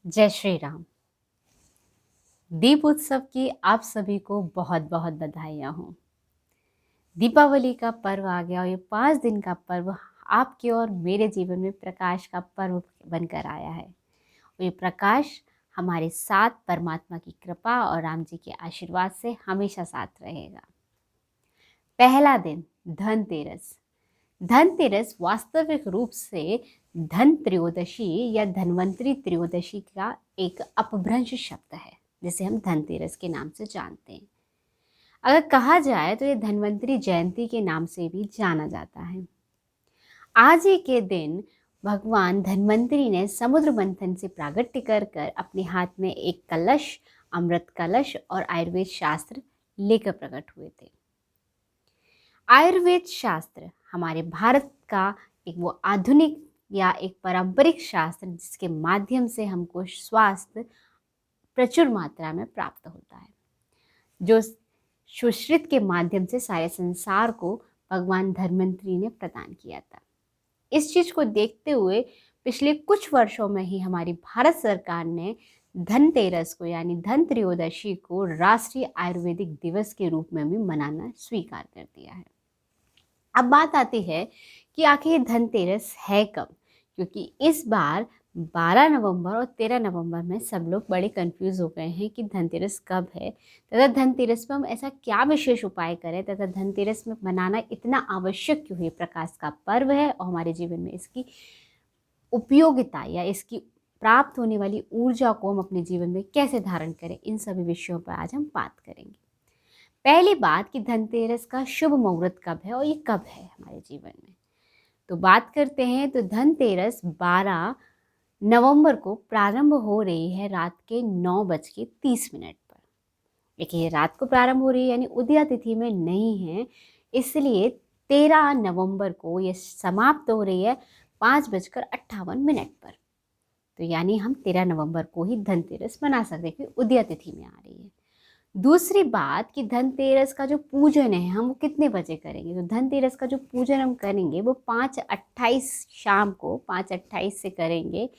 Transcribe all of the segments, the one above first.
जय श्री राम। दीप उत्सव की आप सभी को बहुत बहुत बधाइयाँ हों। दीपावली का पर्व आ गया और ये 5 दिन का पर्व आपके और मेरे जीवन में प्रकाश का पर्व बनकर आया है। और ये प्रकाश हमारे साथ परमात्मा की कृपा और राम जी के आशीर्वाद से हमेशा साथ रहेगा। पहला दिन धनतेरस। धनतेरस वास्तविक रूप से धन त्रयोदशी या धन्वंतरी त्रयोदशी का एक अपभ्रंश शब्द है, जिसे हम धनतेरस के नाम से जानते हैं। अगर कहा जाए तो ये धन्वंतरी जयंती के नाम से भी जाना जाता है। आज ही के दिन भगवान धन्वंतरी ने समुद्र मंथन से प्रागट्य कर कर अपने हाथ में एक कलश, अमृत कलश और आयुर्वेद शास्त्र लेकर प्रकट हुए थे। आयुर्वेद शास्त्र हमारे भारत का एक वो आधुनिक या एक पारंपरिक शास्त्र जिसके माध्यम से हमको स्वास्थ्य प्रचुर मात्रा में प्राप्त होता है, जो सुश्रुत के माध्यम से सारे संसार को भगवान धन्वंतरी ने प्रदान किया था। इस चीज को देखते हुए पिछले कुछ वर्षों में ही हमारी भारत सरकार ने धनतेरस को यानी धन त्रयोदशी को राष्ट्रीय आयुर्वेदिक दिवस के रूप में भी मनाना स्वीकार कर दिया है। अब बात आती है कि आखिर ये धनतेरस है कब, क्योंकि इस बार 12 नवंबर और 13 नवंबर में सब लोग बड़े कंफ्यूज हो गए हैं कि धनतेरस कब है तथा धनतेरस में हम ऐसा क्या विशेष उपाय करें तथा धनतेरस में मनाना इतना आवश्यक क्यों है। प्रकाश का पर्व है और हमारे जीवन में इसकी उपयोगिता या इसकी प्राप्त होने वाली ऊर्जा को हम अपने जीवन में कैसे धारण करें, इन सभी विषयों पर आज हम बात करेंगे। पहली बात कि धनतेरस का शुभ मुहूर्त कब है और ये कब है हमारे जीवन में, तो बात करते हैं। तो धनतेरस 12 नवंबर को प्रारंभ हो रही है रात के 9:30 पर। लेकिन ये रात को प्रारंभ हो रही है यानी उदया तिथि में नहीं है, इसलिए 13 नवंबर को ये समाप्त हो रही है 5:58 पर। तो यानी हम 13 नवंबर को ही धनतेरस मना सकते हैं क्योंकि उदया तिथि में आ रही है। दूसरी बात कि धनतेरस का जो पूजन है हम वो कितने बजे करेंगे, तो धनतेरस का जो पूजन हम करेंगे वो 5:28 शाम को 5:28 से करेंगे,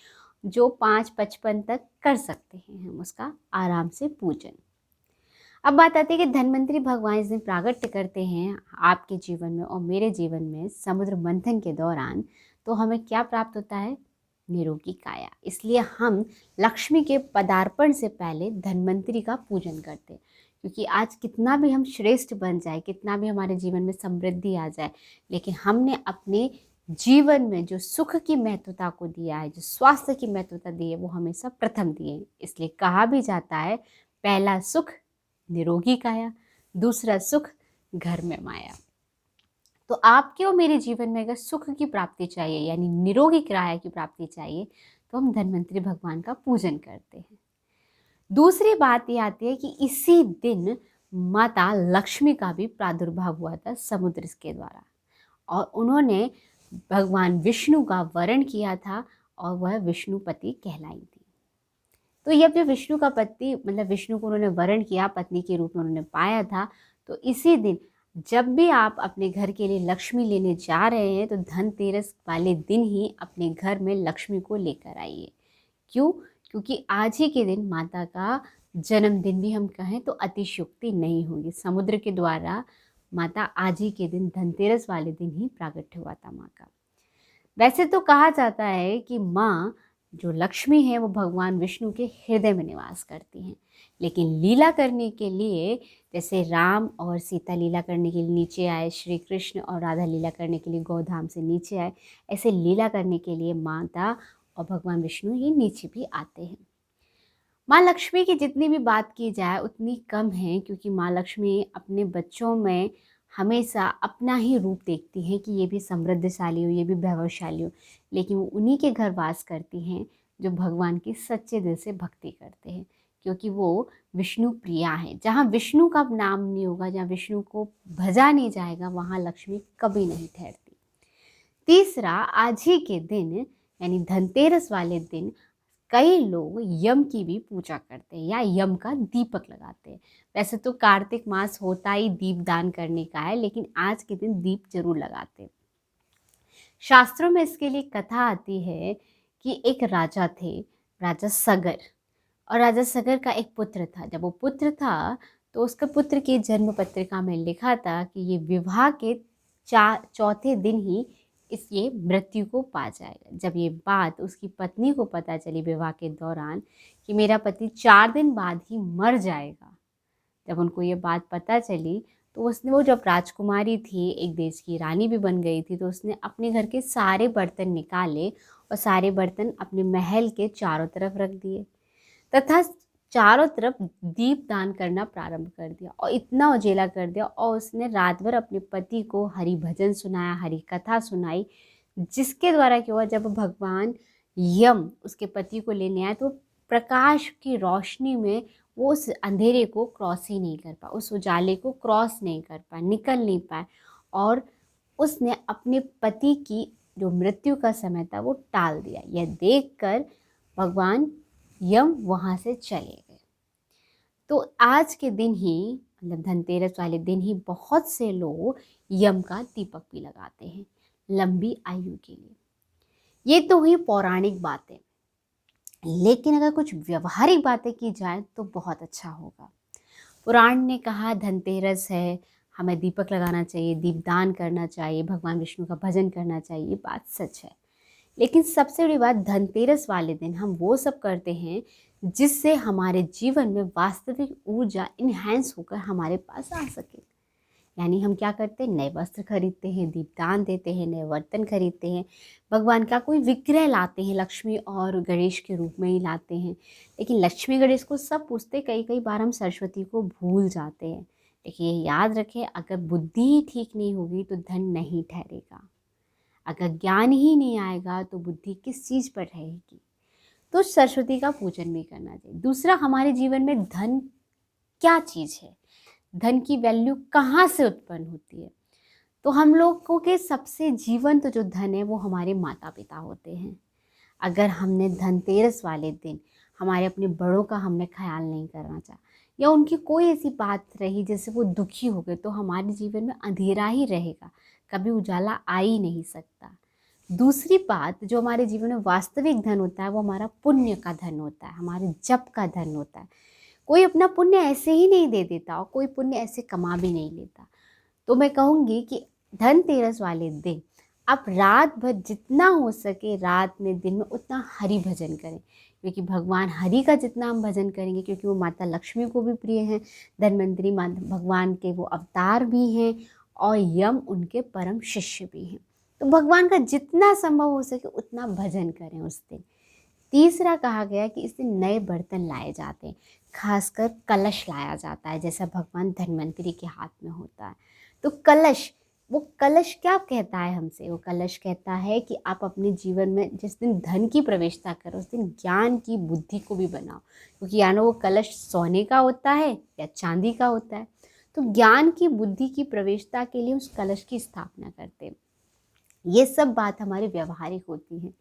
जो 5:55 तक कर सकते हैं हम उसका आराम से पूजन। अब बात आती है कि धन्वंतरी भगवान इस दिन प्रागट्य करते हैं आपके जीवन में और मेरे जीवन में समुद्र मंथन के दौरान, तो हमें क्या प्राप्त होता है, निरोगी काया। इसलिए हम लक्ष्मी के पदार्पण से पहले धन्वंतरी का पूजन करते हैं, क्योंकि आज कितना भी हम श्रेष्ठ बन जाए, कितना भी हमारे जीवन में समृद्धि आ जाए, लेकिन हमने अपने जीवन में जो सुख की महत्वता को दिया है, जो स्वास्थ्य की महत्वता दी है, वो हमेशा प्रथम दिए हैं। इसलिए कहा भी जाता है पहला सुख निरोगी काया, दूसरा सुख घर में माया। तो आपके और मेरे जीवन में अगर सुख की प्राप्ति चाहिए यानी निरोगी काया की प्राप्ति चाहिए तो हम धन्वंतरी भगवान का पूजन करते हैं। दूसरी बात ये आती है कि इसी दिन माता लक्ष्मी का भी प्रादुर्भाव हुआ था समुद्र के द्वारा, और उन्होंने भगवान विष्णु का वरण किया था और वह विष्णुपति कहलाई थी। तो जब विष्णु का पति मतलब विष्णु को उन्होंने वरण किया, पत्नी के रूप में उन्होंने पाया था, तो इसी दिन जब भी आप अपने घर के लिए लक्ष्मी लेने जा रहे हैं तो धनतेरस वाले दिन ही अपने घर में लक्ष्मी को लेकर आइए। क्यों? क्योंकि आज ही के दिन माता का जन्मदिन भी हम कहें तो अतिशयोक्ति नहीं होगी। समुद्र के द्वारा माता आज ही के दिन धनतेरस वाले दिन ही प्राकट्य हुआ था माँ का। वैसे तो कहा जाता है कि माँ जो लक्ष्मी है वो भगवान विष्णु के हृदय में निवास करती हैं, लेकिन लीला करने के लिए जैसे राम और सीता लीला करने के लिए नीचे आए, श्री कृष्ण और राधा लीला करने के लिए गोधाम से नीचे आए, ऐसे लीला करने के लिए माता और भगवान विष्णु ये नीचे भी आते हैं। माँ लक्ष्मी की जितनी भी बात की जाए उतनी कम है, क्योंकि माँ लक्ष्मी अपने बच्चों में हमेशा अपना ही रूप देखती हैं कि ये भी समृद्धशाली हो, ये भी वैभवशाली हो, लेकिन वो उन्हीं के घर वास करती हैं जो भगवान की सच्चे दिल से भक्ति करते हैं, क्योंकि वो विष्णु प्रिया है। जहाँ विष्णु का नाम नहीं होगा, जहाँ विष्णु को भजा नहीं जाएगा, वहाँ लक्ष्मी कभी नहीं ठहरती। तीसरा, आज ही के दिन यानी धनतेरस वाले दिन कई लोग यम की भी पूजा करते हैं या यम का दीपक लगाते हैं। वैसे तो कार्तिक मास होता ही दीप दान करने का है, लेकिन आज के दिन दीप जरूर लगाते हैं। शास्त्रों में इसके लिए कथा आती है कि एक राजा थे राजा सगर। और राजा सगर का एक पुत्र था। जब वो पुत्र था तो उसके पुत्र की जन्म पत्रिका में लिखा था कि ये विवाह के चौथे दिन ही ये मृत्यु को पा जाएगा। जब ये बात उसकी पत्नी को पता चली विवाह के दौरान कि मेरा पति 4 दिन बाद ही मर जाएगा, जब उनको ये बात पता चली तो उसने, वो जब राजकुमारी थी, एक देश की रानी भी बन गई थी, तो उसने अपने घर के सारे बर्तन निकाले और सारे बर्तन अपने महल के चारों तरफ रख दिए तथा चारों तरफ दीप दान करना प्रारंभ कर दिया और इतना उजेला कर दिया। और उसने रात भर अपने पति को हरि भजन सुनाया, हरि कथा सुनाई, जिसके द्वारा क्या हुआ, जब भगवान यम उसके पति को लेने आए तो प्रकाश की रोशनी में वो उस अंधेरे को क्रॉस ही नहीं कर पाए, उस उजाले को क्रॉस नहीं कर पाए, निकल नहीं पाए, और उसने अपने पति की जो मृत्यु का समय था वो टाल दिया। यह देखकर भगवान यम वहाँ से चले गए। तो आज के दिन ही, मतलब धनतेरस वाले दिन ही, बहुत से लोग यम का दीपक भी लगाते हैं लंबी आयु के लिए। ये तो हुई पौराणिक बातें, लेकिन अगर कुछ व्यवहारिक बातें की जाए तो बहुत अच्छा होगा। पुराण ने कहा धनतेरस है, हमें दीपक लगाना चाहिए, दीपदान करना चाहिए, भगवान विष्णु का भजन करना चाहिए, ये बात सच है। लेकिन सबसे बड़ी बात, धनतेरस वाले दिन हम वो सब करते हैं जिससे हमारे जीवन में वास्तविक ऊर्जा इन्हेंस होकर हमारे पास आ सके। यानी हम क्या करते हैं, नए वस्त्र खरीदते हैं, दीपदान देते हैं, नए बर्तन खरीदते हैं, भगवान का कोई विग्रह लाते हैं, लक्ष्मी और गणेश के रूप में ही लाते हैं। लेकिन लक्ष्मी गणेश को सब पूछते, कई कई बार हम सरस्वती को भूल जाते हैं। देखिए, याद रखें, अगर बुद्धि ही ठीक नहीं होगी तो धन नहीं ठहरेगा। अगर ज्ञान ही नहीं आएगा तो बुद्धि किस चीज़ पर रहेगी। तो सरस्वती का पूजन भी करना चाहिए। दूसरा, हमारे जीवन में धन क्या चीज़ है, धन की वैल्यू कहाँ से उत्पन्न होती है। तो हम लोगों के सबसे जीवंत जो धन है वो हमारे माता पिता होते हैं। अगर हमने धनतेरस वाले दिन हमारे अपने बड़ों का हमने ख्याल नहीं करना चाहा, या उनकी कोई ऐसी बात रही जिससे वो दुखी हो गए, तो हमारे जीवन में अंधेरा ही रहेगा, कभी उजाला आ ही नहीं सकता। दूसरी बात, जो हमारे जीवन में वास्तविक धन होता है वो हमारा पुण्य का धन होता है, हमारे जप का धन होता है। कोई अपना पुण्य ऐसे ही नहीं दे देता और कोई पुण्य ऐसे कमा भी नहीं लेता। तो मैं कहूँगी कि धनतेरस वाले दिन आप रात भर जितना हो सके, रात में दिन में उतना हरि भजन करें, क्योंकि भगवान हरि का जितना हम भजन करेंगे, क्योंकि वो माता लक्ष्मी को भी प्रिय हैं, धन्वंतरी भगवान के वो अवतार भी हैं और यम उनके परम शिष्य भी हैं। तो भगवान का जितना संभव हो सके उतना भजन करें उस दिन। तीसरा कहा गया कि इस दिन नए बर्तन लाए जाते हैं, खासकर कलश लाया जाता है, जैसा भगवान धन्वंतरी के हाथ में होता है। तो कलश, वो कलश क्या कहता है हमसे, वो कलश कहता है कि आप अपने जीवन में जिस दिन धन की प्रवेशता करो उस दिन ज्ञान की बुद्धि को भी बनाओ, क्योंकि या वो कलश सोने का होता है या चांदी का होता है। तो ज्ञान की बुद्धि की प्रवेशता के लिए उस कलश की स्थापना करते हैं। ये सब बात हमारी व्यवहारिक होती है।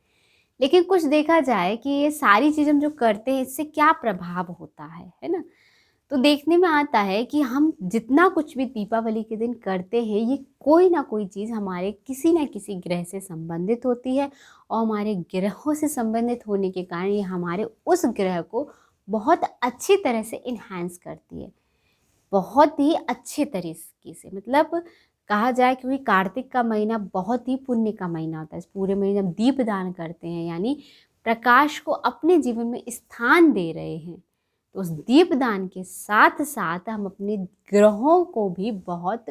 लेकिन कुछ देखा जाए कि ये सारी चीज़ हम जो करते हैं इससे क्या प्रभाव होता है ना। तो देखने में आता है कि हम जितना कुछ भी दीपावली के दिन करते हैं, ये कोई ना कोई चीज़ हमारे किसी न किसी ग्रह से संबंधित होती है, और हमारे ग्रहों से संबंधित होने के कारण ये हमारे उस ग्रह को बहुत अच्छी तरह से इन्हांस करती है, बहुत ही अच्छे तरीके से। मतलब कहा जाए कि कार्तिक का महीना बहुत ही पुण्य का महीना होता है। इस पूरे महीने हम दीप दान करते हैं, यानी प्रकाश को अपने जीवन में स्थान दे रहे हैं। तो उस दीपदान के साथ साथ हम अपने ग्रहों को भी बहुत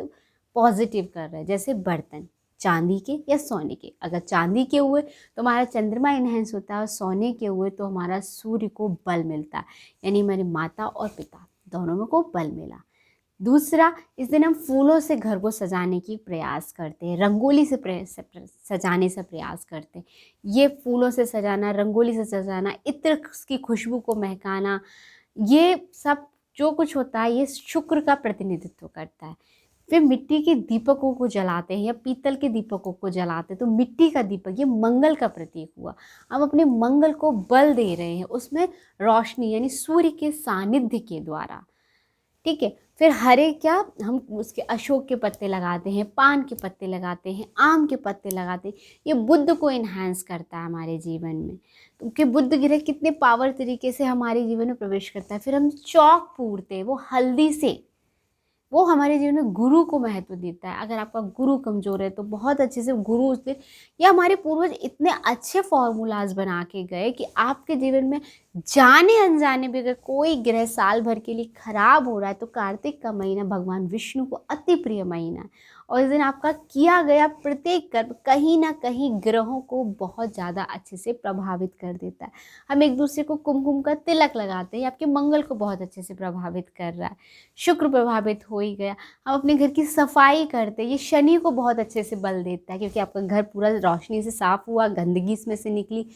पॉजिटिव कर रहे हैं। जैसे बर्तन चांदी के या सोने के, अगर चांदी के हुए तो हमारा चंद्रमा इन्हेंस होता है, और सोने के हुए तो हमारा सूर्य को बल मिलता है, यानी हमारी माता और पिता दोनों में को बल मिला। दूसरा, इस दिन हम फूलों से घर को सजाने की प्रयास करते हैं, रंगोली से सजाने से प्रयास करते हैं। ये फूलों से सजाना, रंगोली से सजाना, इत्र की खुशबू को महकाना, ये सब जो कुछ होता है ये शुक्र का प्रतिनिधित्व करता है। फिर मिट्टी के दीपकों को जलाते हैं या पीतल के दीपकों को जलाते हैं, तो मिट्टी का दीपक ये मंगल का प्रतीक हुआ। हम अपने मंगल को बल दे रहे हैं उसमें रोशनी, यानी सूर्य के सानिध्य के द्वारा। ठीक है। फिर हरे क्या, हम उसके अशोक के पत्ते लगाते हैं, पान के पत्ते लगाते हैं, आम के पत्ते लगाते हैं। ये बुद्ध को इन्हांस करता है हमारे जीवन में। तो कि बुद्ध ग्रह कितने पावर तरीके से हमारे जीवन में प्रवेश करता है। फिर हम चौक पूरते हैं वो हल्दी से, वो हमारे जीवन में गुरु को महत्व देता है। अगर आपका गुरु कमज़ोर है तो बहुत अच्छे से गुरु उस दिन, या हमारे पूर्वज इतने अच्छे फॉर्मूलाज बना के गए कि आपके जीवन में जाने अनजाने भी अगर कोई ग्रह साल भर के लिए खराब हो रहा है तो कार्तिक का महीना भगवान विष्णु को अति प्रिय महीना है। और इस दिन आपका किया गया प्रत्येक कर्म कहीं ना कहीं ग्रहों को बहुत ज़्यादा अच्छे से प्रभावित कर देता है। हम एक दूसरे को कुमकुम का तिलक लगाते हैं, आपके मंगल को बहुत अच्छे से प्रभावित कर रहा है। शुक्र प्रभावित हो ही गया। हम अपने घर की सफाई करते हैं, ये शनि को बहुत अच्छे से बल देता है, क्योंकि आपका घर पूरा रोशनी से साफ हुआ, गंदगी इसमें से निकली।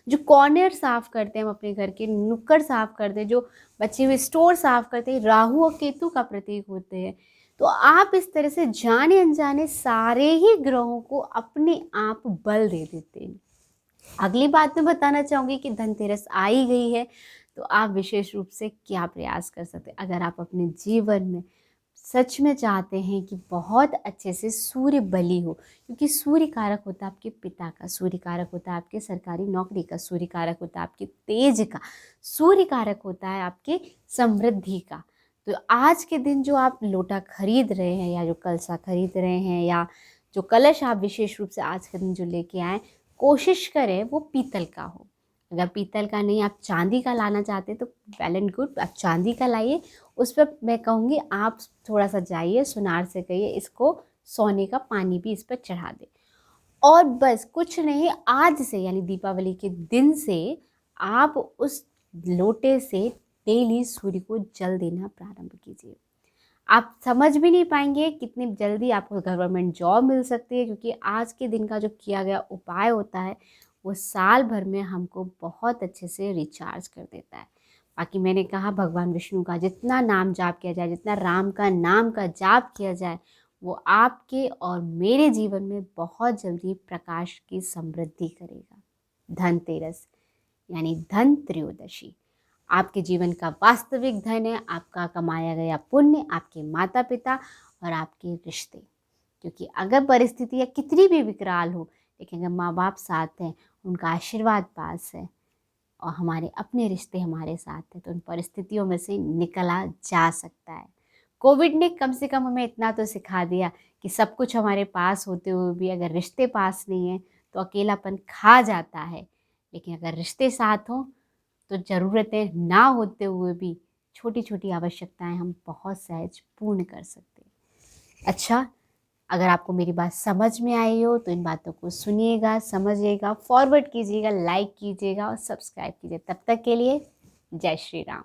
जो कॉर्नर साफ करते हैं हम अपने घर के, नुक्कड़ साफ करते हैं, जो बचे हुए स्टोर साफ करते हैं, राहु और केतु का प्रतीक होते हैं। तो आप इस तरह से जाने अनजाने सारे ही ग्रहों को अपने आप बल दे देते हैं। अगली बात मैं बताना चाहूँगी कि धनतेरस आ ही गई है, तो आप विशेष रूप से क्या प्रयास कर सकते हैं। अगर आप अपने जीवन में सच में चाहते हैं कि बहुत अच्छे से सूर्य बली हो, क्योंकि सूर्य कारक होता है आपके पिता का, सूर्य कारक होता है आपके सरकारी नौकरी का, सूर्य कारक होता है आपके तेज का, सूर्य कारक होता है आपके समृद्धि का। तो आज के दिन जो आप लोटा खरीद रहे हैं, या जो कलशा खरीद रहे हैं, या जो कलश आप विशेष रूप से आज के दिन जो लेके आए, कोशिश करें वो पीतल का हो। अगर पीतल का नहीं, आप चांदी का लाना चाहते हैं तो वेल एंड गुड, आप चांदी का लाइए। उस पर मैं कहूँगी आप थोड़ा सा जाइए, सुनार से कहिए इसको सोने का पानी भी इस पर चढ़ा दें। और बस कुछ नहीं, आज से यानी दीपावली के दिन से आप उस लोटे से डेली सूर्य को जल देना प्रारंभ कीजिए। आप समझ भी नहीं पाएंगे कितनी जल्दी आपको गवर्नमेंट जॉब मिल सकती है, क्योंकि आज के दिन का जो किया गया उपाय होता है वो साल भर में हमको बहुत अच्छे से रिचार्ज कर देता है। बाकी मैंने कहा भगवान विष्णु का जितना नाम जाप किया जाए, जितना राम का नाम का जाप किया जाए, वो आपके और मेरे जीवन में बहुत जल्दी प्रकाश की समृद्धि करेगा। धनतेरस यानी धन त्रयोदशी आपके जीवन का वास्तविक धन है, आपका कमाया गया पुण्य, आपके माता पिता और आपके रिश्ते। क्योंकि अगर परिस्थितियाँ कितनी भी विकराल हो, लेकिन अगर माँ बाप साथ हैं, उनका आशीर्वाद पास है और हमारे अपने रिश्ते हमारे साथ हैं, तो उन परिस्थितियों में से निकला जा सकता है। कोविड ने कम से कम हमें इतना तो सिखा दिया कि सब कुछ हमारे पास होते हुए भी अगर रिश्ते पास नहीं हैं तो अकेलापन खा जाता है। लेकिन अगर रिश्ते साथ हों तो ज़रूरतें ना होते हुए भी छोटी छोटी आवश्यकताएं हम बहुत सहज पूर्ण कर सकते हैं। अच्छा, अगर आपको मेरी बात समझ में आई हो तो इन बातों को सुनिएगा, समझिएगा, फॉरवर्ड कीजिएगा, लाइक कीजिएगा और सब्सक्राइब कीजिए। तब तक के लिए जय श्री राम।